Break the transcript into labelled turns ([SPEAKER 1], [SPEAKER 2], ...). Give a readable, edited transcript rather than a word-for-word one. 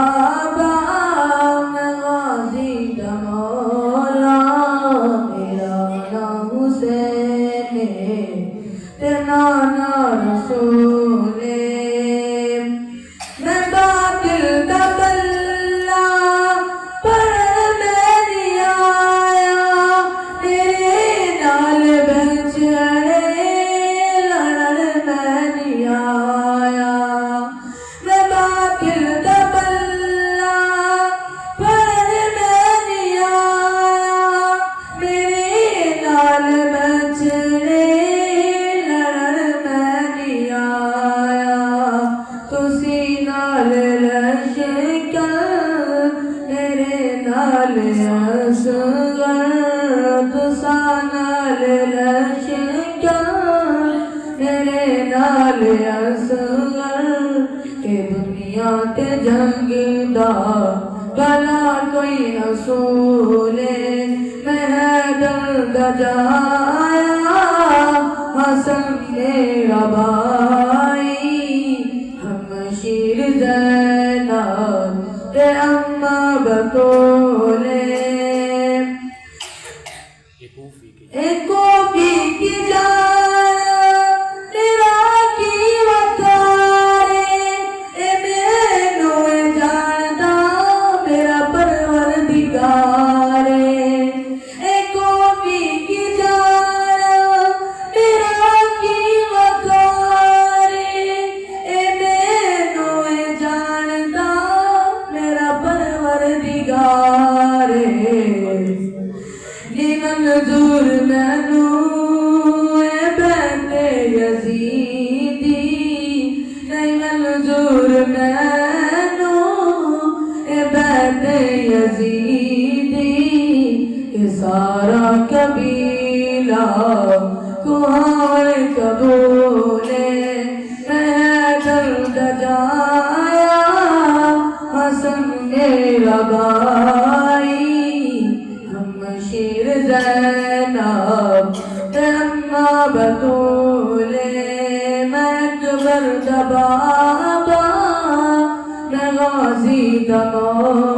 [SPEAKER 1] बाबा मैं गाजी का मौला मेरा नाम हुसैन तेरा नाना रसूल मैं बातिल दा बल्ला पर मैं नहीं आया तेरे नाल बचड़े लड़न मैं नहीं आया मैं बातिल दा बल्ला पर मैं नहीं आया मेरे नाल बचड़े लड़न मैं नहीं आया तुसी नाल लश्कर मेरे नाल असगर तुसा नाल लश्कर मेरे नाल असगर ए दुनिया ते जंग दा भला कोई रसूल मैं दर्द जाया हसन मेरा भाई हम शीर ज़ैनब ते अम्मा बतौले एक कॉफी की जान तेरा की वकारे ए मैनू जानदा मेरा परवरदिगार एक कॉफी की जान तेरा की वकारे ए मैनू जानदा मेरा परवरदिगार नी मंजूर मैनू ए बैठे यजीदी नहीं मंजूर मैनू ए बैठे यजीदी ये सारा कबीला कुहार कबूले मैं दर्द जाया हसन मेरा भाई हम शीर ज़ैनब अम्मा बतौले मैं अकबर दा बाबा मैं गाजी दा मौला